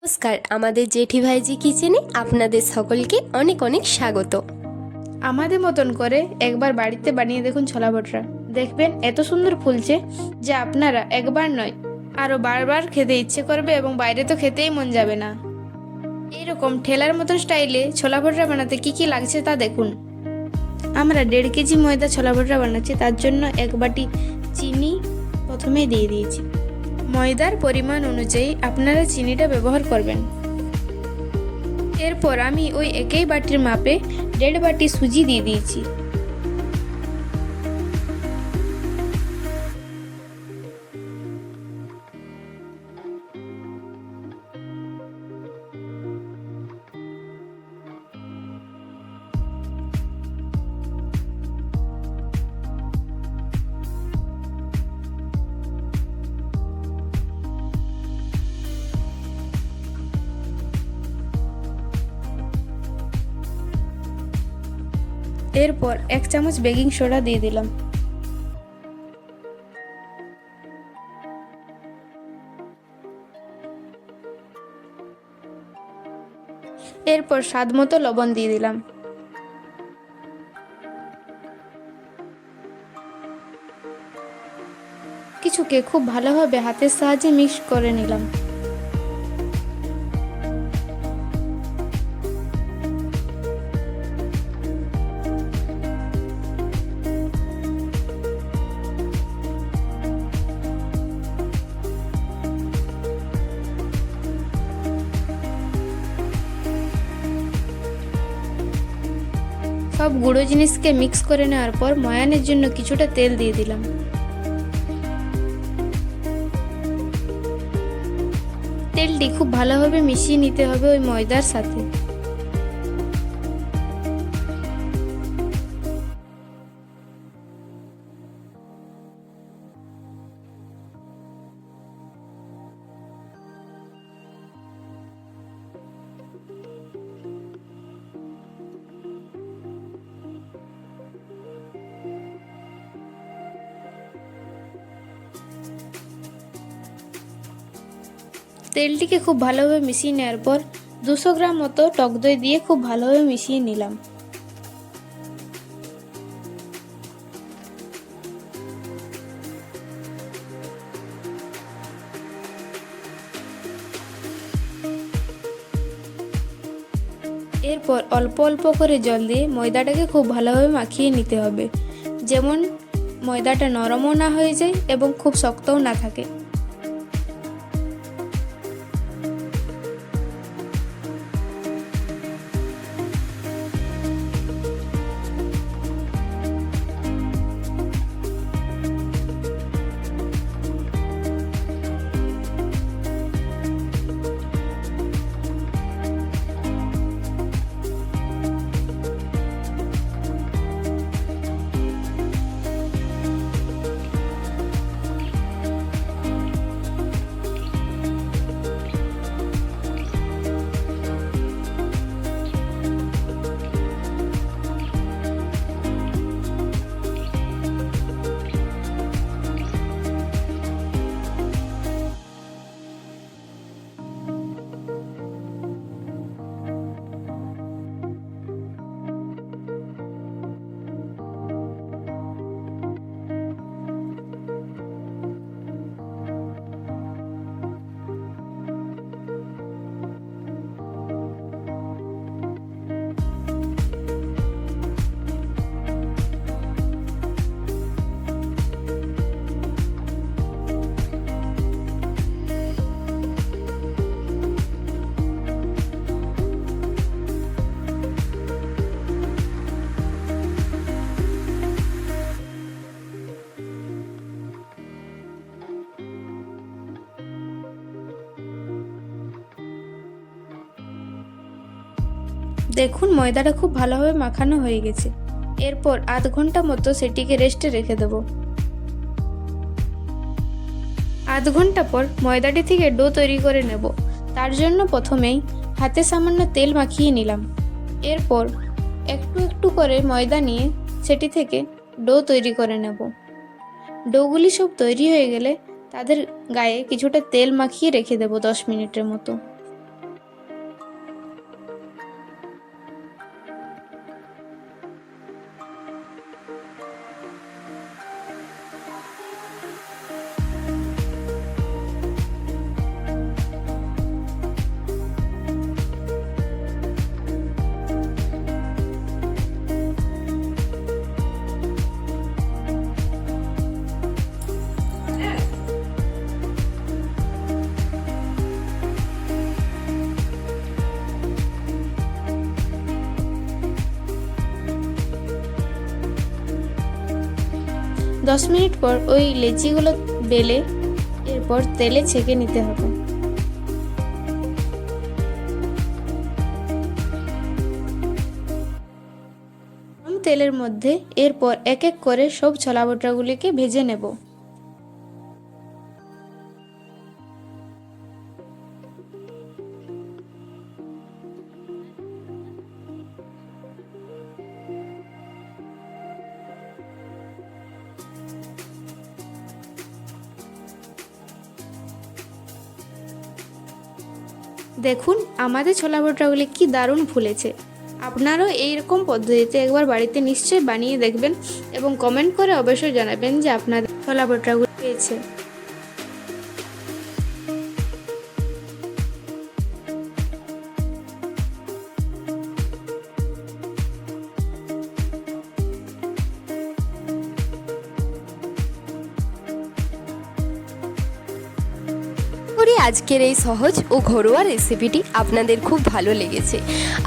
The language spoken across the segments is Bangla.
নমস্কার, আমাদের জেঠি ভাইজি কিচেনে আপনাদের সকলকে অনেক অনেক স্বাগত। আমাদের মতন করে একবার বাড়িতে বানিয়ে দেখুন ছোলা ভটুরা। দেখবেন এত সুন্দর ফুলছে যে আপনারা একবার নয় আরও বারবার খেতে ইচ্ছে করবে এবং বাইরে তো খেতেই মন যাবে না। এইরকম ঠেলার মতন স্টাইলে ছোলা ভটুরা বানাতে কি কি লাগছে তা দেখুন। আমরা 1.5 কেজি ময়দা ছোলা ভটুরা বানাচ্ছি, তার জন্য 1 বাটি চিনি প্রথমেই দিয়ে দিয়েছি। ময়দার পরিমাণ অনুযায়ী আপনারা চিনিটা ব্যবহার করবেন। এরপর আমি ওই একই বাটির মাপে 1.5 বাটি সুজি দিয়ে দিয়েছি। এরপর 1 চামচ বেকিং সোডা দিয়ে দিলাম। এরপর স্বাদ মতো লবণ দিয়ে দিলাম। কিছুকে খুব ভালোভাবে হাতের সাহায্যে মিক্স করে নিলাম। সব গুঁড়ো জিনিসকে মিক্স করে নেওয়ার পর ময়ানের জন্য কিছুটা তেল দিয়ে দিলাম। তেলটি খুব ভালোভাবে মিশিয়ে নিতে হবে ওই ময়দার সাথে। তেলটিকে খুব ভালোভাবে মিশিয়ে নেওয়ার পর 200 গ্রাম মতো টক দই দিয়ে খুব ভালোভাবে মিশিয়ে নিলাম। এরপর অল্প অল্প করে জল দিয়ে ময়দাটাকে খুব ভালোভাবে মাখিয়ে নিতে হবে, যেমন ময়দাটা নরমও না হয়ে যায় এবং খুব শক্তও না থাকে। দেখুন ময়দাটা খুব ভালোভাবে মাখানো হয়ে গেছে। এরপর আধ ঘন্টা মতো সেটিকে রেস্টে রেখে দেব। আধ ঘন্টা পর ময়দাটি থেকে ডো তৈরি করে নেব। তার জন্য প্রথমেই হাতে সামান্য তেল মাখিয়ে নিলাম। এরপর একটু একটু করে ময়দা নিয়ে সেটি থেকে ডো তৈরি করে নেব। ডোগুলি সব তৈরি হয়ে গেলে তাদের গায়ে কিছুটা তেল মাখিয়ে রেখে দেব 10 মিনিটের মতো। 10 মিনিট পর ওই লেচিগুলো বেলে এরপর তেলে ছেঁকে নিতে হবে। কম তেলের মধ্যে এরপর এক এক করে সব ছোলা ভটুরাগুলিকে ভেজে নেব। দেখুন আমাদের ছোলা ভটুরাগুলি কি দারুণ ফুলেছে। আপনারাও এইরকম পদ্ধতিতে একবার বাড়িতে নিশ্চয়ই বানিয়ে দেখবেন এবং কমেন্ট করে অবশ্যই জানাবেন যে আপনাদের ছোলা ভটুরাগুলি পেয়েছে। করি আজকের এই সহজ ও ঘরোয়া রেসিপিটি আপনাদের খুব ভালো লেগেছে।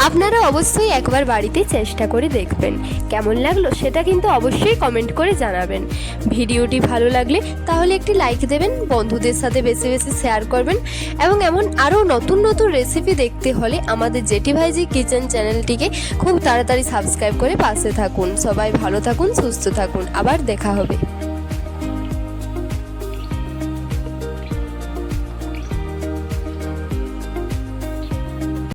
আপনারা অবশ্যই একবার বাড়িতে চেষ্টা করে দেখবেন। কেমন লাগলো সেটা কিন্তু অবশ্যই কমেন্ট করে জানাবেন। ভিডিওটি ভালো লাগলে তাহলে একটি লাইক দেবেন, বন্ধুদের সাথে বেশি বেশি শেয়ার করবেন এবং এমন আরও নতুন নতুন রেসিপি দেখতে হলে আমাদের জেঠি ভাইজি কিচেন চ্যানেলটিকে খুব তাড়াতাড়ি সাবস্ক্রাইব করে পাশে থাকুন। সবাই ভালো থাকুন, সুস্থ থাকুন, আবার দেখা হবে।